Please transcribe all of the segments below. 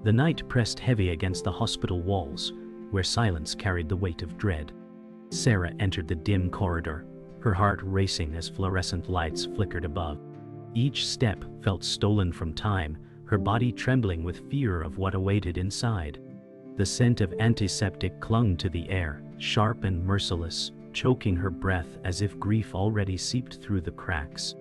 The night pressed heavy against the hospital walls, where silence carried the weight of dread. Sarah entered the dim corridor, her heart racing as fluorescent lights flickered above. Each step felt stolen from time, her body trembling with fear of what awaited inside. The scent of antiseptic clung to the air, sharp and merciless, choking her breath as if grief already seeped through the cracks.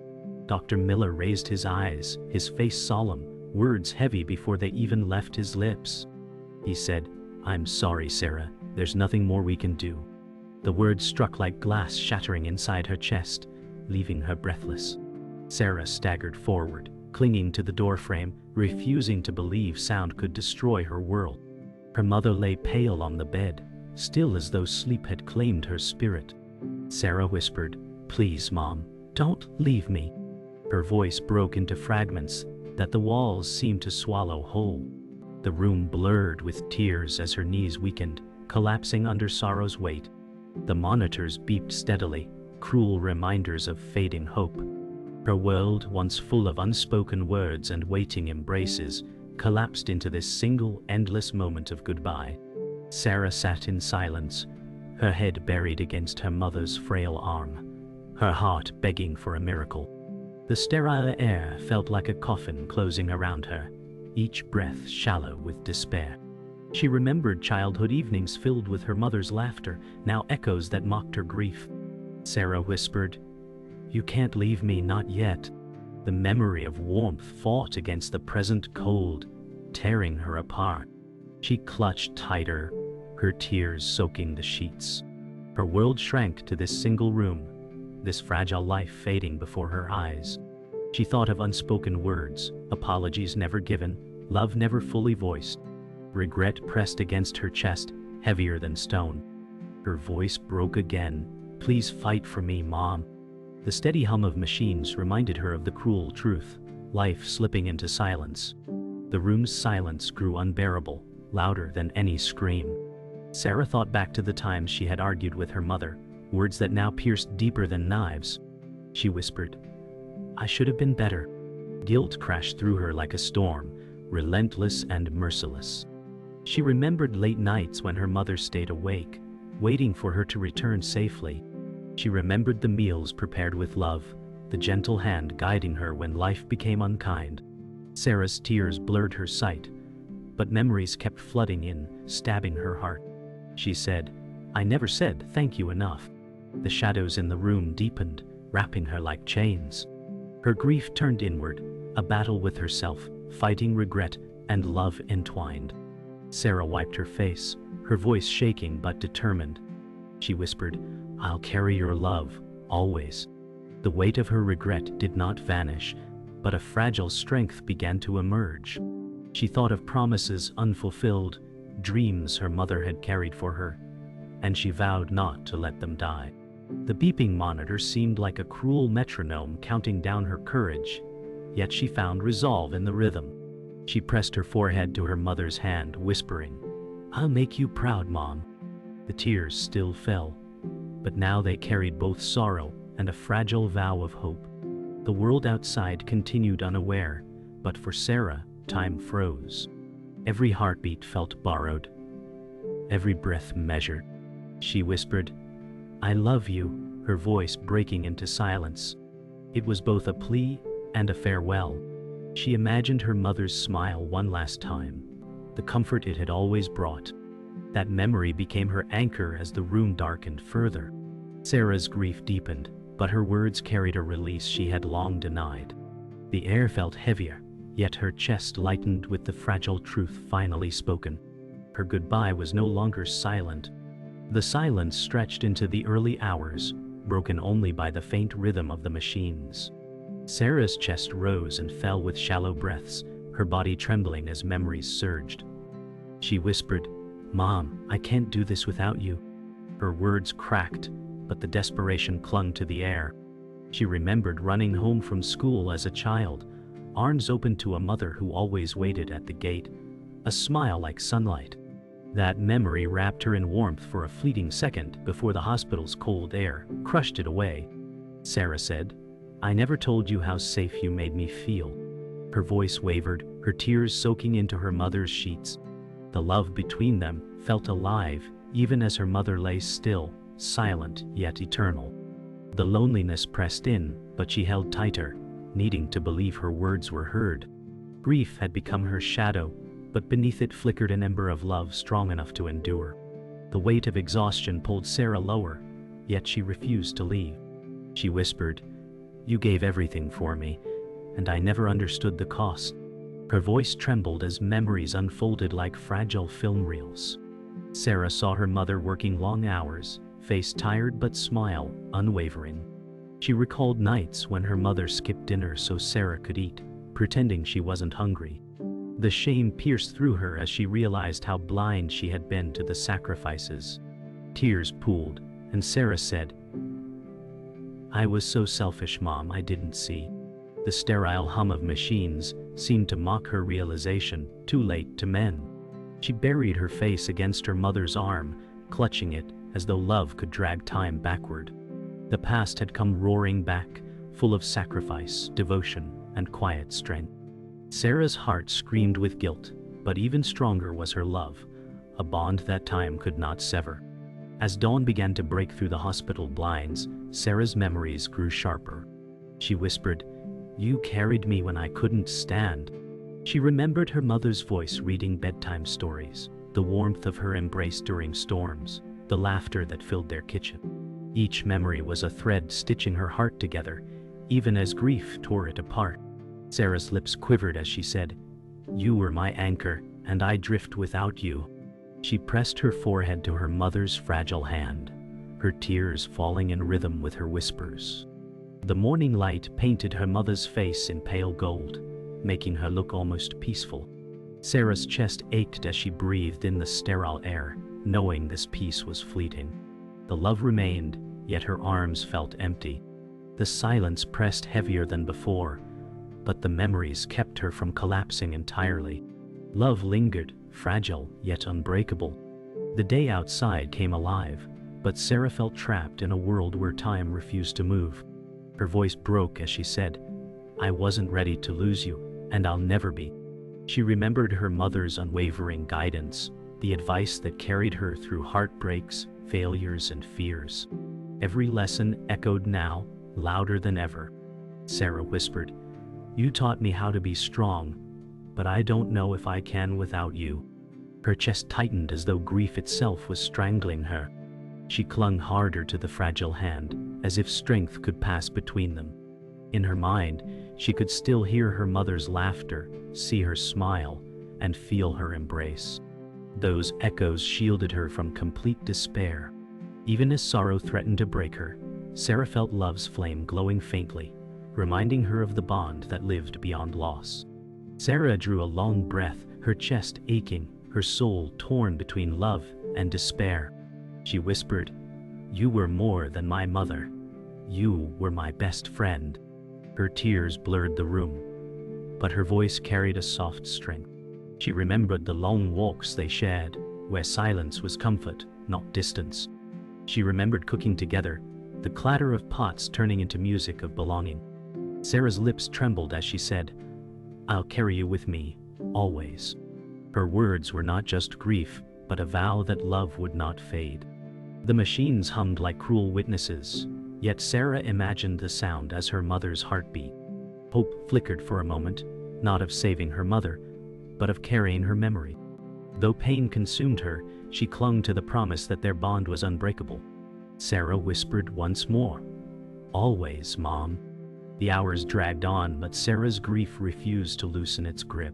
Dr. Miller raised his eyes, his face solemn, words heavy before they even left his lips. He said, "I'm sorry, Sarah, there's nothing more we can do." The words struck like glass shattering inside her chest, leaving her breathless. Sarah staggered forward, clinging to the doorframe, refusing to believe sound could destroy her world. Her mother lay pale on the bed, still as though sleep had claimed her spirit. Sarah whispered, "Please, Mom, don't leave me." Her voice broke into fragments that the walls seemed to swallow whole. The room blurred with tears as her knees weakened, collapsing under sorrow's weight. The monitors beeped steadily, cruel reminders of fading hope. Her world, once full of unspoken words and waiting embraces, collapsed into this single, endless moment of goodbye. Sarah sat in silence, her head buried against her mother's frail arm, her heart begging for a miracle. The sterile air felt like a coffin closing around her, each breath shallow with despair. She remembered childhood evenings filled with her mother's laughter, now echoes that mocked her grief. Sarah whispered, "You can't leave me, not yet." The memory of warmth fought against the present cold, tearing her apart. She clutched tighter, her tears soaking the sheets. Her world shrank to this single room, this fragile life fading before her eyes. She thought of unspoken words, apologies never given, love never fully voiced. Regret pressed against her chest, heavier than stone. Her voice broke again, "Please fight for me, Mom." The steady hum of machines reminded her of the cruel truth, life slipping into silence. The room's silence grew unbearable, louder than any scream. Sarah thought back to the times she had argued with her mother, words that now pierced deeper than knives. She whispered, "I should have been better." Guilt crashed through her like a storm, relentless and merciless. She remembered late nights when her mother stayed awake, waiting for her to return safely. She remembered the meals prepared with love, the gentle hand guiding her when life became unkind. Sarah's tears blurred her sight, but memories kept flooding in, stabbing her heart. She said, "I never said thank you enough." The shadows in the room deepened, wrapping her like chains. Her grief turned inward, a battle with herself, fighting regret and love entwined. Sarah wiped her face, her voice shaking but determined. She whispered, "I'll carry your love, always." The weight of her regret did not vanish, but a fragile strength began to emerge. She thought of promises unfulfilled, dreams her mother had carried for her, and she vowed not to let them die. The beeping monitor seemed like a cruel metronome counting down her courage, yet she found resolve in the rhythm. She pressed her forehead to her mother's hand, whispering, "I'll make you proud, Mom." The tears still fell, but now they carried both sorrow and a fragile vow of hope. The world outside continued unaware, but for Sarah, time froze. Every heartbeat felt borrowed, every breath measured. She whispered, "I love you," her voice breaking into silence. It was both a plea and a farewell. She imagined her mother's smile one last time, the comfort it had always brought. That memory became her anchor as the room darkened further. Sarah's grief deepened, but her words carried a release she had long denied. The air felt heavier, yet her chest lightened with the fragile truth finally spoken. Her goodbye was no longer silent. The silence stretched into the early hours, broken only by the faint rhythm of the machines. Sarah's chest rose and fell with shallow breaths, her body trembling as memories surged. She whispered, "Mom, I can't do this without you." Her words cracked, but the desperation clung to the air. She remembered running home from school as a child, arms open to a mother who always waited at the gate, a smile like sunlight. That memory wrapped her in warmth for a fleeting second before the hospital's cold air crushed it away. Sarah said, "I never told you how safe you made me feel." Her voice wavered, her tears soaking into her mother's sheets. The love between them felt alive, even as her mother lay still, silent yet eternal. The loneliness pressed in, but she held tighter, needing to believe her words were heard. Grief had become her shadow, but beneath it flickered an ember of love strong enough to endure. The weight of exhaustion pulled Sarah lower, yet she refused to leave. She whispered, "You gave everything for me, and I never understood the cost." Her voice trembled as memories unfolded like fragile film reels. Sarah saw her mother working long hours, face tired but smile unwavering. She recalled nights when her mother skipped dinner so Sarah could eat, pretending she wasn't hungry. The shame pierced through her as she realized how blind she had been to the sacrifices. Tears pooled, and Sarah said, "I was so selfish, Mom, I didn't see." The sterile hum of machines seemed to mock her realization, too late to mend. She buried her face against her mother's arm, clutching it as though love could drag time backward. The past had come roaring back, full of sacrifice, devotion, and quiet strength. Sarah's heart screamed with guilt, but even stronger was her love, a bond that time could not sever. As dawn began to break through the hospital blinds, Sarah's memories grew sharper. She whispered, "You carried me when I couldn't stand." She remembered her mother's voice reading bedtime stories, the warmth of her embrace during storms, the laughter that filled their kitchen. Each memory was a thread stitching her heart together, even as grief tore it apart. Sarah's lips quivered as she said, "You were my anchor, and I drift without you." She pressed her forehead to her mother's fragile hand, her tears falling in rhythm with her whispers. The morning light painted her mother's face in pale gold, making her look almost peaceful. Sarah's chest ached as she breathed in the sterile air, knowing this peace was fleeting. The love remained, yet her arms felt empty. The silence pressed heavier than before, but the memories kept her from collapsing entirely. Love lingered, fragile yet unbreakable. The day outside came alive, but Sarah felt trapped in a world where time refused to move. Her voice broke as she said, "I wasn't ready to lose you, and I'll never be." She remembered her mother's unwavering guidance, the advice that carried her through heartbreaks, failures, and fears. Every lesson echoed now, louder than ever. Sarah whispered, "You taught me how to be strong, but I don't know if I can without you." Her chest tightened as though grief itself was strangling her. She clung harder to the fragile hand, as if strength could pass between them. In her mind, she could still hear her mother's laughter, see her smile, and feel her embrace. Those echoes shielded her from complete despair. Even as sorrow threatened to break her, Sarah felt love's flame glowing faintly, reminding her of the bond that lived beyond loss. Sarah drew a long breath, her chest aching, her soul torn between love and despair. She whispered, "You were more than my mother. You were my best friend." Her tears blurred the room, but her voice carried a soft strength. She remembered the long walks they shared, where silence was comfort, not distance. She remembered cooking together, the clatter of pots turning into music of belonging. Sarah's lips trembled as she said, "I'll carry you with me, always." Her words were not just grief, but a vow that love would not fade. The machines hummed like cruel witnesses, yet Sarah imagined the sound as her mother's heartbeat. Hope flickered for a moment, not of saving her mother, but of carrying her memory. Though pain consumed her, she clung to the promise that their bond was unbreakable. Sarah whispered once more, "Always, Mom." The hours dragged on, but Sarah's grief refused to loosen its grip.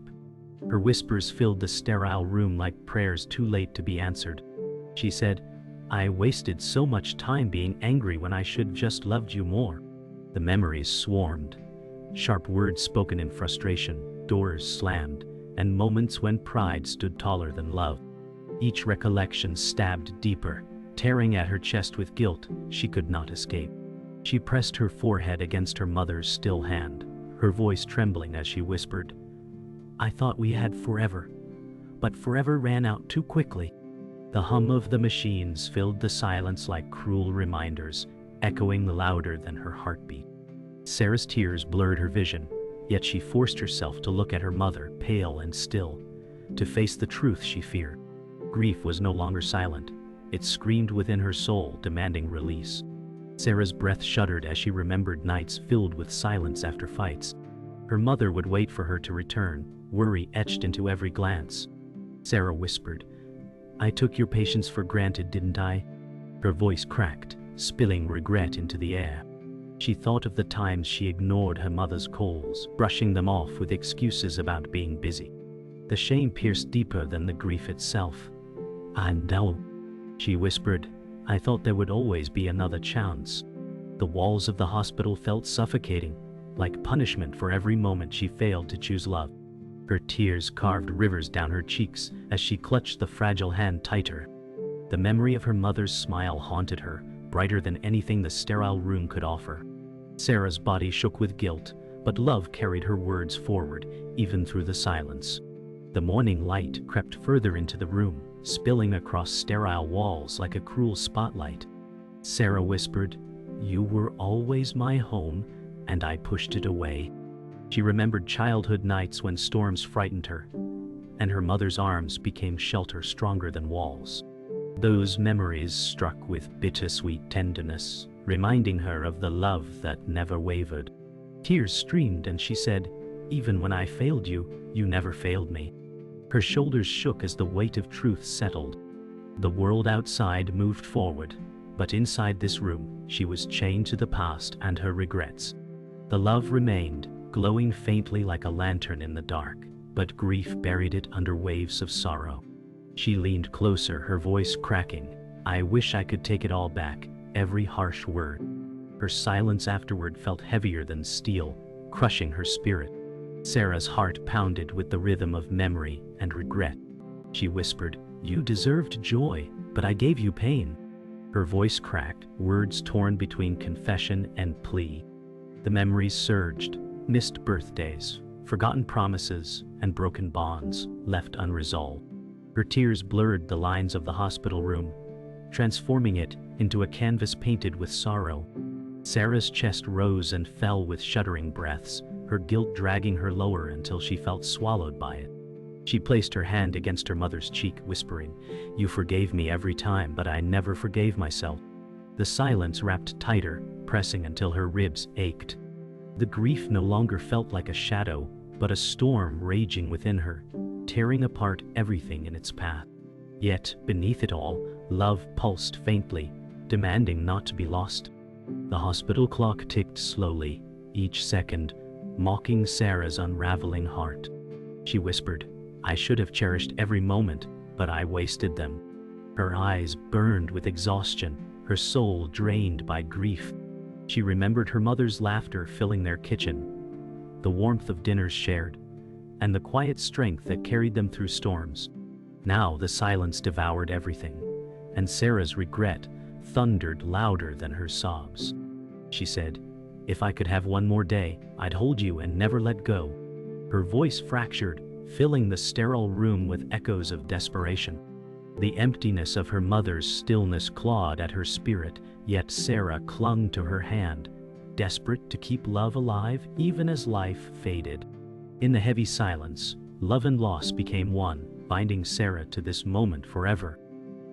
Her whispers filled the sterile room like prayers too late to be answered. She said, "I wasted so much time being angry when I should just loved you more." The memories swarmed, sharp words spoken in frustration, doors slammed, and moments when pride stood taller than love. Each recollection stabbed deeper, tearing at her chest with guilt she could not escape. She pressed her forehead against her mother's still hand, her voice trembling as she whispered, "I thought we had forever, but forever ran out too quickly." The hum of the machines filled the silence like cruel reminders, echoing louder than her heartbeat. Sarah's tears blurred her vision, Yet she forced herself to look at her mother, pale and still, to face the truth she feared. Grief was no longer silent. It screamed within her soul, demanding release. Sarah's breath shuddered as she remembered nights filled with silence after fights. Her mother would wait for her to return, worry etched into every glance. Sarah whispered, "I took your patience for granted, didn't I?" Her voice cracked, spilling regret into the air. She thought of the times she ignored her mother's calls, brushing them off with excuses about being busy. The shame pierced deeper than the grief itself. "I know," she whispered. "I thought there would always be another chance." The walls of the hospital felt suffocating, like punishment for every moment she failed to choose love. Her tears carved rivers down her cheeks as she clutched the fragile hand tighter. The memory of her mother's smile haunted her, brighter than anything the sterile room could offer. Sarah's body shook with guilt, but love carried her words forward, even through the silence. The morning light crept further into the room, spilling across sterile walls like a cruel spotlight. Sarah whispered, "You were always my home, and I pushed it away." She remembered childhood nights when storms frightened her, and her mother's arms became shelter stronger than walls. Those memories struck with bittersweet tenderness, reminding her of the love that never wavered. Tears streamed and she said, "Even when I failed you, you never failed me." Her shoulders shook as the weight of truth settled. The world outside moved forward, but inside this room, she was chained to the past and her regrets. The love remained, glowing faintly like a lantern in the dark, but grief buried it under waves of sorrow. She leaned closer, her voice cracking. "I wish I could take it all back, every harsh word." Her silence afterward felt heavier than steel, crushing her spirit. Sarah's heart pounded with the rhythm of memory and regret. She whispered, "You deserved joy, but I gave you pain." Her voice cracked, words torn between confession and plea. The memories surged, missed birthdays, forgotten promises, and broken bonds left unresolved. Her tears blurred the lines of the hospital room, transforming it into a canvas painted with sorrow. Sarah's chest rose and fell with shuddering breaths, her guilt dragging her lower until she felt swallowed by it. She placed her hand against her mother's cheek, whispering, "You forgave me every time, but I never forgave myself." The silence wrapped tighter, pressing until her ribs ached. The grief no longer felt like a shadow, but a storm raging within her, tearing apart everything in its path. Yet, beneath it all, love pulsed faintly, demanding not to be lost. The hospital clock ticked slowly, each second, mocking Sarah's unraveling heart. She whispered, "I should have cherished every moment, but I wasted them." Her eyes burned with exhaustion, her soul drained by grief. She remembered her mother's laughter filling their kitchen, the warmth of dinners shared, and the quiet strength that carried them through storms. Now the silence devoured everything, and Sarah's regret thundered louder than her sobs. She said, "If I could have one more day, I'd hold you and never let go." Her voice fractured, filling the sterile room with echoes of desperation. The emptiness of her mother's stillness clawed at her spirit, yet Sarah clung to her hand, desperate to keep love alive even as life faded. In the heavy silence, love and loss became one, binding Sarah to this moment forever.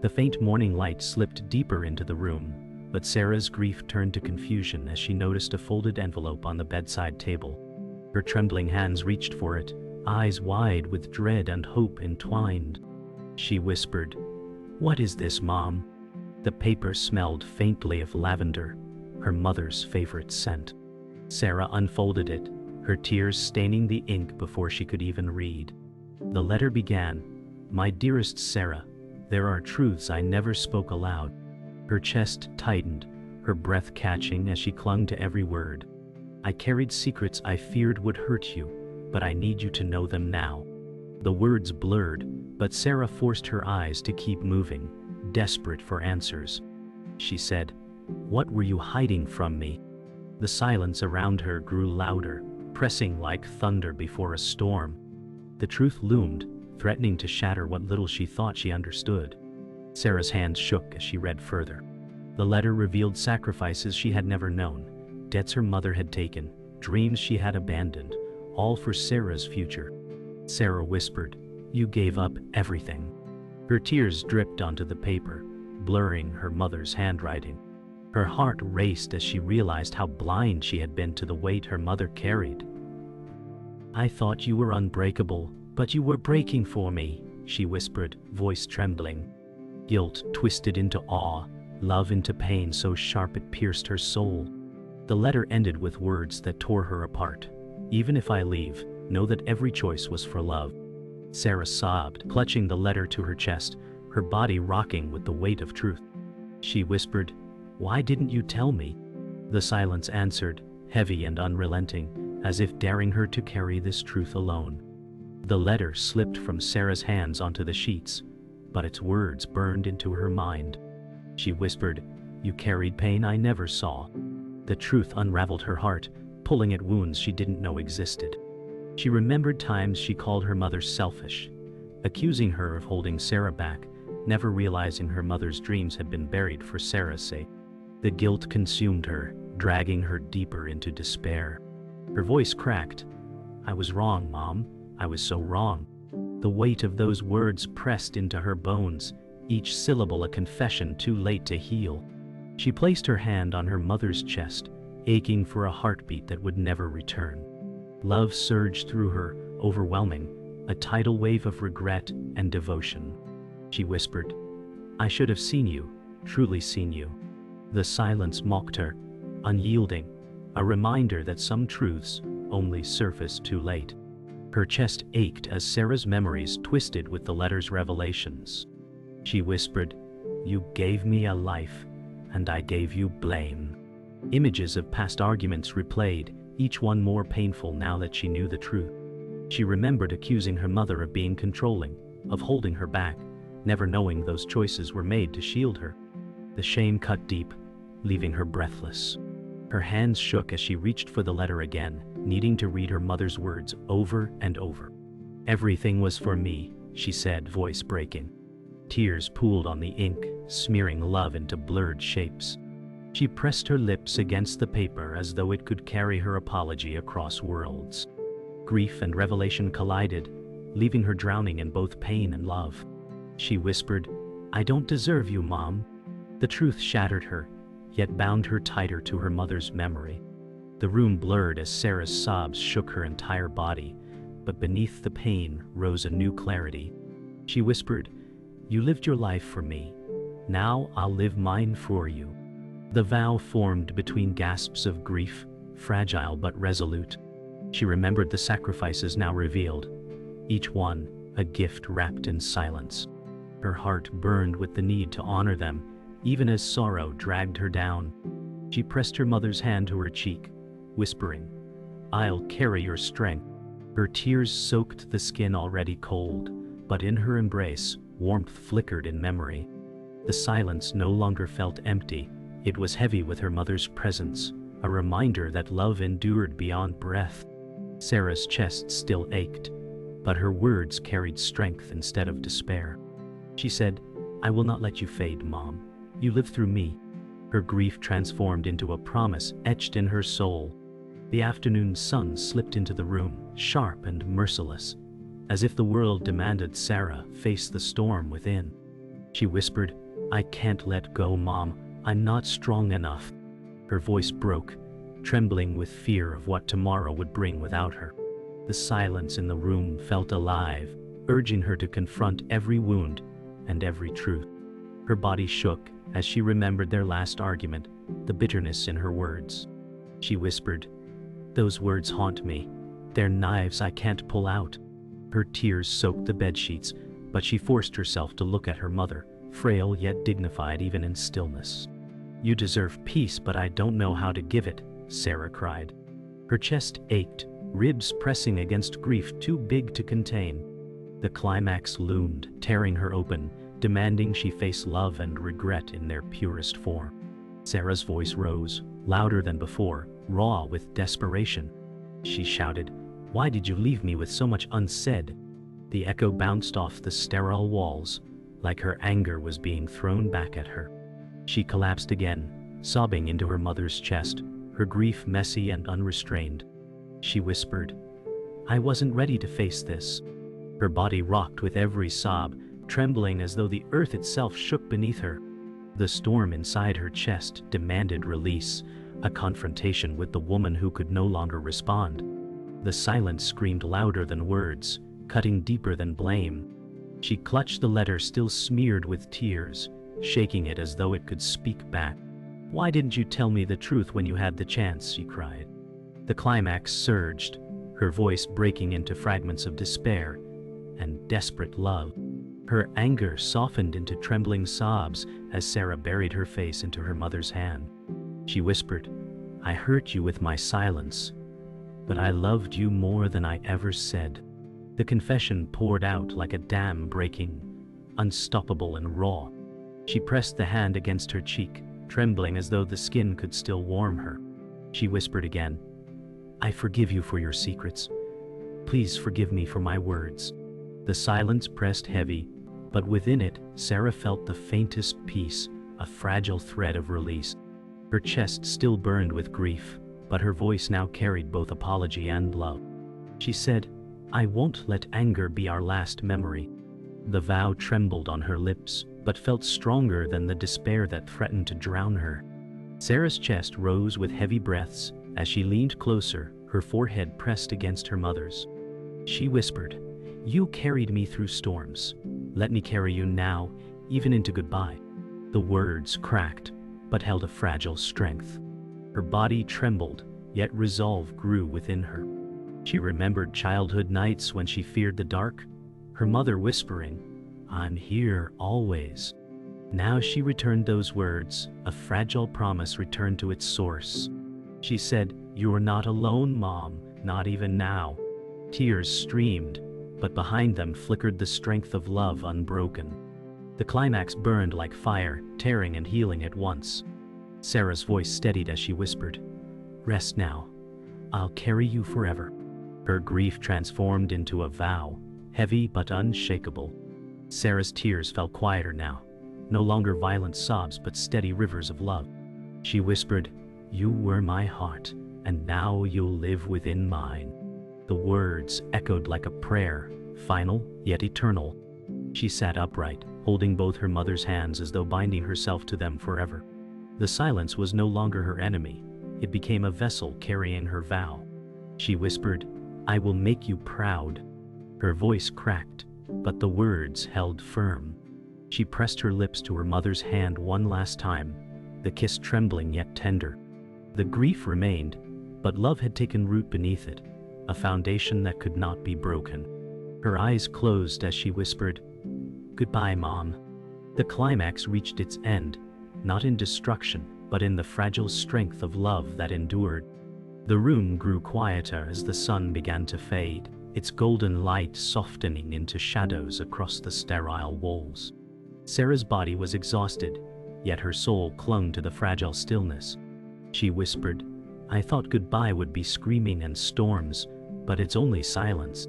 The faint morning light slipped deeper into the room, but Sarah's grief turned to confusion as she noticed a folded envelope on the bedside table. Her trembling hands reached for it, eyes wide with dread and hope entwined. She whispered, "What is this, Mom?" The paper smelled faintly of lavender, her mother's favorite scent. Sarah unfolded it, her tears staining the ink before she could even read. The letter began, "My dearest Sarah, there are truths I never spoke aloud." Her chest tightened, her breath catching as she clung to every word. "I carried secrets I feared would hurt you, but I need you to know them now." The words blurred, but Sarah forced her eyes to keep moving, desperate for answers. She said, "What were you hiding from me?" The silence around her grew louder, pressing like thunder before a storm. The truth loomed, threatening to shatter what little she thought she understood. Sarah's hands shook as she read further. The letter revealed sacrifices she had never known, debts her mother had taken, dreams she had abandoned, all for Sarah's future. Sarah whispered, "You gave up everything." Her tears dripped onto the paper, blurring her mother's handwriting. Her heart raced as she realized how blind she had been to the weight her mother carried. "I thought you were unbreakable, but you were breaking for me," she whispered, voice trembling. Guilt twisted into awe, love into pain so sharp it pierced her soul. The letter ended with words that tore her apart. "Even if I leave, know that every choice was for love." Sarah sobbed, clutching the letter to her chest, her body rocking with the weight of truth. She whispered, "Why didn't you tell me?" The silence answered, heavy and unrelenting, as if daring her to carry this truth alone. The letter slipped from Sarah's hands onto the sheets, but its words burned into her mind. She whispered, "You carried pain I never saw." The truth unraveled her heart, pulling at wounds she didn't know existed. She remembered times she called her mother selfish, accusing her of holding Sarah back, never realizing her mother's dreams had been buried for Sarah's sake. The guilt consumed her, dragging her deeper into despair. Her voice cracked. "I was wrong, Mom. I was so wrong." The weight of those words pressed into her bones, each syllable a confession too late to heal. She placed her hand on her mother's chest, aching for a heartbeat that would never return. Love surged through her, overwhelming, a tidal wave of regret and devotion. She whispered, "I should have seen you, truly seen you." The silence mocked her, unyielding, a reminder that some truths only surface too late. Her chest ached as Sarah's memories twisted with the letter's revelations. She whispered, "You gave me a life, and I gave you blame." Images of past arguments replayed, each one more painful now that she knew the truth. She remembered accusing her mother of being controlling, of holding her back, never knowing those choices were made to shield her. The shame cut deep, leaving her breathless. Her hands shook as she reached for the letter again, needing to read her mother's words over and over. "Everything was for me," she said, voice breaking. Tears pooled on the ink, smearing love into blurred shapes. She pressed her lips against the paper as though it could carry her apology across worlds. Grief and revelation collided, leaving her drowning in both pain and love. She whispered, "I don't deserve you, Mom." The truth shattered her, yet bound her tighter to her mother's memory. The room blurred as Sarah's sobs shook her entire body, but beneath the pain rose a new clarity. She whispered, "You lived your life for me. Now I'll live mine for you." The vow formed between gasps of grief, fragile but resolute. She remembered the sacrifices now revealed, each one a gift wrapped in silence. Her heart burned with the need to honor them, even as sorrow dragged her down. She pressed her mother's hand to her cheek, whispering, "I'll carry your strength." Her tears soaked the skin already cold, but in her embrace, warmth flickered in memory. The silence no longer felt empty. It was heavy with her mother's presence, a reminder that love endured beyond breath. Sarah's chest still ached, but her words carried strength instead of despair. She said, "I will not let you fade, Mom. You live through me." Her grief transformed into a promise etched in her soul. The afternoon sun slipped into the room, sharp and merciless, as if the world demanded Sarah face the storm within. She whispered, "I can't let go, Mom. I'm not strong enough." Her voice broke, trembling with fear of what tomorrow would bring without her. The silence in the room felt alive, urging her to confront every wound and every truth. Her body shook as she remembered their last argument, the bitterness in her words. She whispered, "Those words haunt me. They're knives I can't pull out." Her tears soaked the bedsheets, but she forced herself to look at her mother, frail yet dignified even in stillness. "You deserve peace, but I don't know how to give it," Sarah cried. Her chest ached, ribs pressing against grief too big to contain. The climax loomed, tearing her open, demanding she face love and regret in their purest form. Sarah's voice rose, louder than before, raw with desperation. She shouted, "Why did you leave me with so much unsaid?" The echo bounced off the sterile walls, like her anger was being thrown back at her. She collapsed again, sobbing into her mother's chest, her grief messy and unrestrained. She whispered, I wasn't ready to face this. Her body rocked with every sob, trembling as though the earth itself shook beneath her. The storm inside her chest demanded release, a confrontation with the woman who could no longer respond. The silence screamed louder than words, cutting deeper than blame. She clutched the letter still smeared with tears, shaking it as though it could speak back. "Why didn't you tell me the truth when you had the chance?" she cried. The climax surged, her voice breaking into fragments of despair and desperate love. Her anger softened into trembling sobs as Sarah buried her face into her mother's hand. She whispered, "I hurt you with my silence, but I loved you more than I ever said." The confession poured out like a dam breaking, unstoppable and raw. She pressed the hand against her cheek, trembling as though the skin could still warm her. She whispered again, "I forgive you for your secrets. Please forgive me for my words." The silence pressed heavy, but within it, Sarah felt the faintest peace, a fragile thread of release. Her chest still burned with grief, but her voice now carried both apology and love. She said, "I won't let anger be our last memory." The vow trembled on her lips, but felt stronger than the despair that threatened to drown her. Sarah's chest rose with heavy breaths as she leaned closer, her forehead pressed against her mother's. She whispered, "You carried me through storms. Let me carry you now, even into goodbye." The words cracked, but held a fragile strength. Her body trembled, yet resolve grew within her. She remembered childhood nights when she feared the dark, her mother whispering, "I'm here always." Now she returned those words, a fragile promise returned to its source. She said, "You're not alone, Mom, not even now." Tears streamed, but behind them flickered the strength of love unbroken. The climax burned like fire, tearing and healing at once. Sarah's voice steadied as she whispered, "Rest now. I'll carry you forever." Her grief transformed into a vow, heavy but unshakable. Sarah's tears fell quieter now, no longer violent sobs but steady rivers of love. She whispered, "You were my heart, and now you'll live within mine." The words echoed like a prayer, final yet eternal. She sat upright, holding both her mother's hands as though binding herself to them forever. The silence was no longer her enemy, it became a vessel carrying her vow. She whispered, "I will make you proud." Her voice cracked, but the words held firm. She pressed her lips to her mother's hand one last time, the kiss trembling yet tender. The grief remained, but love had taken root beneath it, a foundation that could not be broken. Her eyes closed as she whispered, "Goodbye, Mom." The climax reached its end, not in destruction, but in the fragile strength of love that endured. The room grew quieter as the sun began to fade, its golden light softening into shadows across the sterile walls. Sarah's body was exhausted, yet her soul clung to the fragile stillness. She whispered, "I thought goodbye would be screaming and storms, but it's only silence."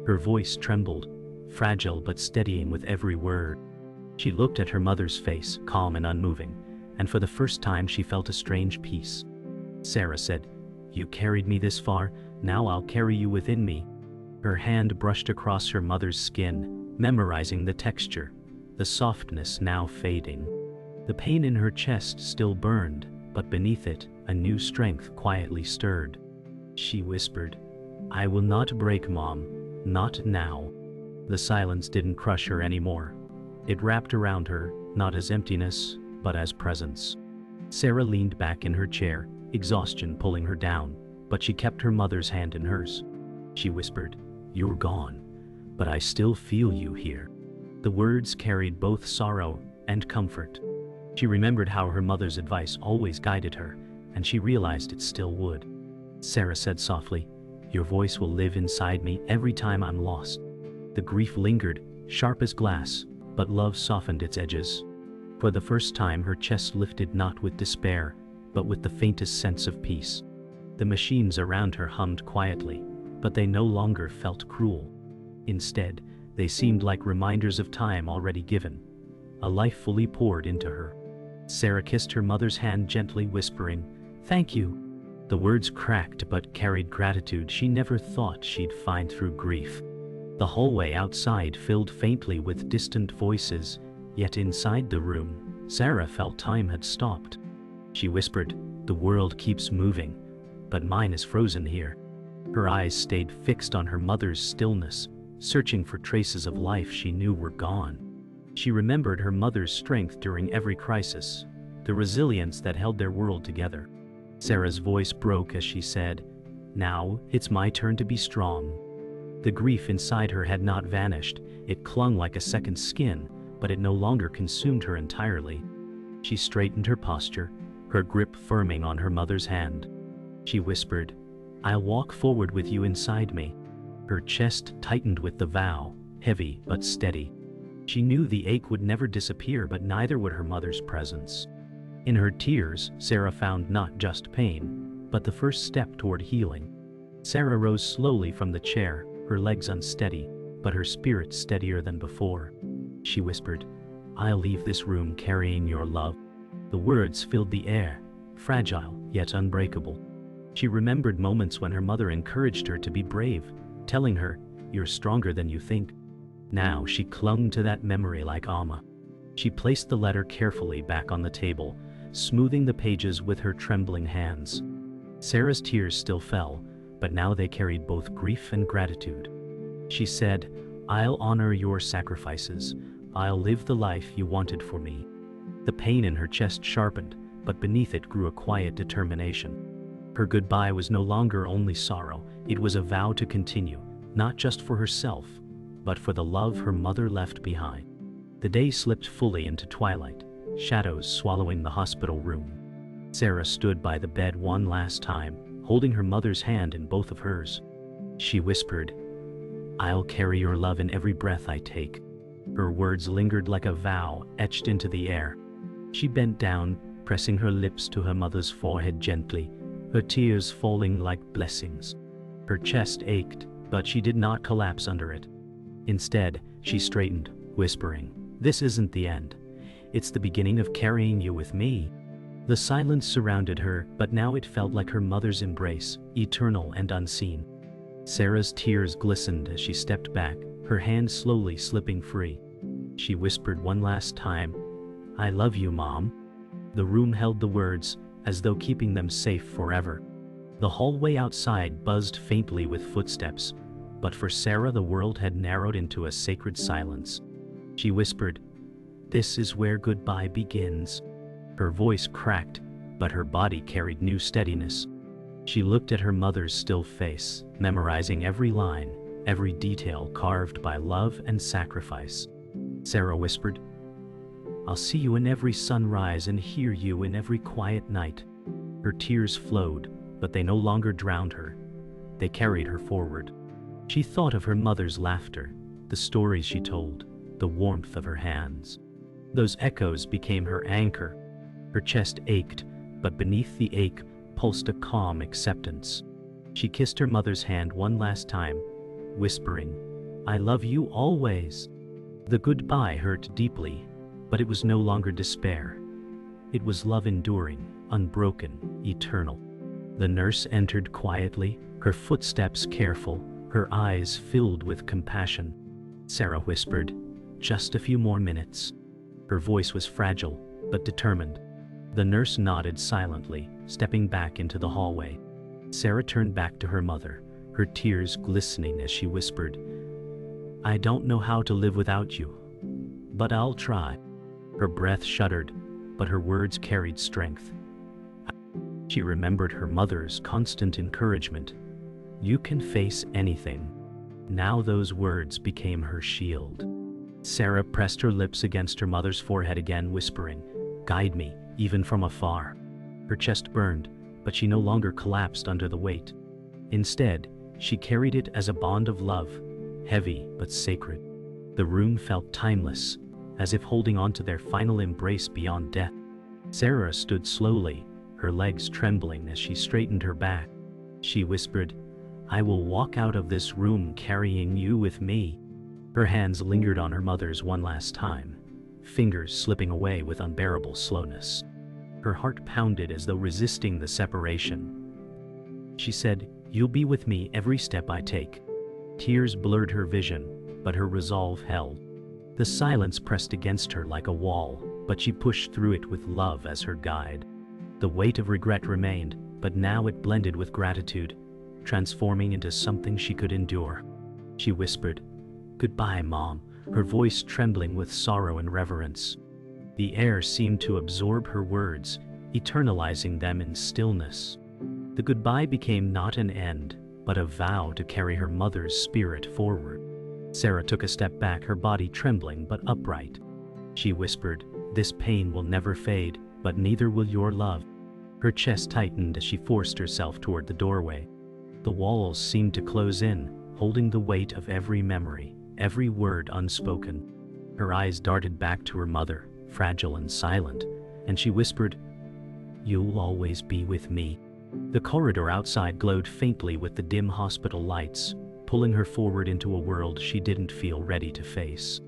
Her voice trembled, fragile but steadying with every word. She looked at her mother's face, calm and unmoving, and for the first time she felt a strange peace. Sarah said, "You carried me this far, now I'll carry you within me." Her hand brushed across her mother's skin, memorizing the texture, the softness now fading. The pain in her chest still burned, but beneath it, a new strength quietly stirred. She whispered, "I will not break, Mom, not now." The silence didn't crush her anymore. It wrapped around her, not as emptiness, but as presence. Sarah leaned back in her chair, exhaustion pulling her down, but she kept her mother's hand in hers. She whispered, "You're gone, but I still feel you here." The words carried both sorrow and comfort. She remembered how her mother's advice always guided her, and she realized it still would. Sarah said softly, "Your voice will live inside me every time I'm lost." The grief lingered, sharp as glass, but love softened its edges. For the first time her chest lifted not with despair, but with the faintest sense of peace. The machines around her hummed quietly, but they no longer felt cruel. Instead, they seemed like reminders of time already given, a life fully poured into her. Sarah kissed her mother's hand gently, whispering, "Thank you." The words cracked but carried gratitude she never thought she'd find through grief. The hallway outside filled faintly with distant voices, yet inside the room, Sarah felt time had stopped. She whispered, "The world keeps moving, but mine is frozen here." Her eyes stayed fixed on her mother's stillness, searching for traces of life she knew were gone. She remembered her mother's strength during every crisis, the resilience that held their world together. Sarah's voice broke as she said, "Now, it's my turn to be strong." The grief inside her had not vanished. It clung like a second skin, but it no longer consumed her entirely. She straightened her posture, her grip firming on her mother's hand. She whispered, "I'll walk forward with you inside me." Her chest tightened with the vow, heavy but steady. She knew the ache would never disappear, but neither would her mother's presence. In her tears, Sarah found not just pain, but the first step toward healing. Sarah rose slowly from the chair, her legs unsteady, but her spirit steadier than before. She whispered, "I'll leave this room carrying your love." The words filled the air, fragile yet unbreakable. She remembered moments when her mother encouraged her to be brave, telling her, "You're stronger than you think." Now she clung to that memory like Amma. She placed the letter carefully back on the table, smoothing the pages with her trembling hands. Sarah's tears still fell, but now they carried both grief and gratitude. She said, "I'll honor your sacrifices. I'll live the life you wanted for me." The pain in her chest sharpened, but beneath it grew a quiet determination. Her goodbye was no longer only sorrow, it was a vow to continue, not just for herself, but for the love her mother left behind. The day slipped fully into twilight, shadows swallowing the hospital room. Sarah stood by the bed one last time, holding her mother's hand in both of hers. She whispered, "I'll carry your love in every breath I take." Her words lingered like a vow etched into the air. She bent down, pressing her lips to her mother's forehead gently, her tears falling like blessings. Her chest ached, but she did not collapse under it. Instead, she straightened, whispering, "This isn't the end. It's the beginning of carrying you with me." The silence surrounded her, but now it felt like her mother's embrace, eternal and unseen. Sarah's tears glistened as she stepped back, her hand slowly slipping free. She whispered one last time, "I love you, Mom." The room held the words, as though keeping them safe forever. The hallway outside buzzed faintly with footsteps, but for Sarah the world had narrowed into a sacred silence. She whispered, "This is where goodbye begins." Her voice cracked, but her body carried new steadiness. She looked at her mother's still face, memorizing every line, every detail carved by love and sacrifice. Sarah whispered, "I'll see you in every sunrise and hear you in every quiet night." Her tears flowed, but they no longer drowned her. They carried her forward. She thought of her mother's laughter, the stories she told, the warmth of her hands. Those echoes became her anchor. Her chest ached, but beneath the ache pulsed a calm acceptance. She kissed her mother's hand one last time, whispering, "I love you always." The goodbye hurt deeply, but it was no longer despair. It was love enduring, unbroken, eternal. The nurse entered quietly, her footsteps careful, her eyes filled with compassion. Sarah whispered, "Just a few more minutes." Her voice was fragile, but determined. The nurse nodded silently, stepping back into the hallway. Sarah turned back to her mother, her tears glistening as she whispered, "I don't know how to live without you, but I'll try." Her breath shuddered, but her words carried strength. She remembered her mother's constant encouragement. "You can face anything." Now those words became her shield. Sarah pressed her lips against her mother's forehead again, whispering, "Guide me, even from afar." Her chest burned, but she no longer collapsed under the weight. Instead, she carried it as a bond of love, heavy but sacred. The room felt timeless, as if holding on to their final embrace beyond death. Sarah stood slowly, her legs trembling as she straightened her back. She whispered, "I will walk out of this room carrying you with me." Her hands lingered on her mother's one last time, fingers slipping away with unbearable slowness. Her heart pounded as though resisting the separation. She said, "You'll be with me every step I take." Tears blurred her vision, but her resolve held. The silence pressed against her like a wall, but she pushed through it with love as her guide. The weight of regret remained, but now it blended with gratitude, transforming into something she could endure. She whispered, "Goodbye, Mom," her voice trembling with sorrow and reverence. The air seemed to absorb her words, eternalizing them in stillness. The goodbye became not an end, but a vow to carry her mother's spirit forward. Sarah took a step back, her body trembling but upright. She whispered, "This pain will never fade, but neither will your love." Her chest tightened as she forced herself toward the doorway. The walls seemed to close in, holding the weight of every memory, every word unspoken. Her eyes darted back to her mother, fragile and silent, and she whispered, "You'll always be with me." The corridor outside glowed faintly with the dim hospital lights, pulling her forward into a world she didn't feel ready to face.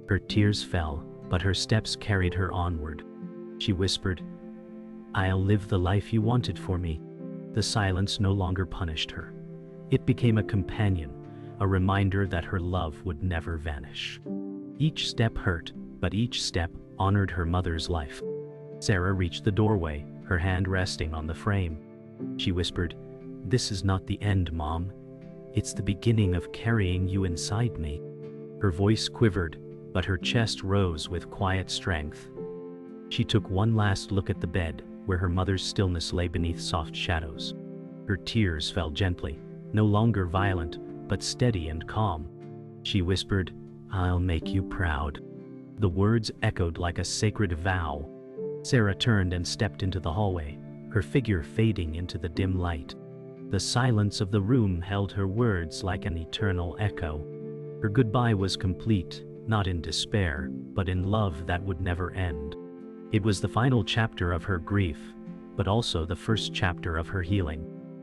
Her tears fell, but her steps carried her onward. She whispered, "I'll live the life you wanted for me." The silence no longer punished her. It became a companion, a reminder that her love would never vanish. Each step hurt, but each step honored her mother's life. Sarah reached the doorway, her hand resting on the frame. She whispered, "This is not the end, Mom. It's the beginning of carrying you inside me." Her voice quivered, but her chest rose with quiet strength. She took one last look at the bed, where her mother's stillness lay beneath soft shadows. Her tears fell gently, no longer violent, but steady and calm. She whispered, "I'll make you proud." The words echoed like a sacred vow. Sarah turned and stepped into the hallway, her figure fading into the dim light. The silence of the room held her words like an eternal echo. Her goodbye was complete, not in despair, but in love that would never end. It was the final chapter of her grief, but also the first chapter of her healing.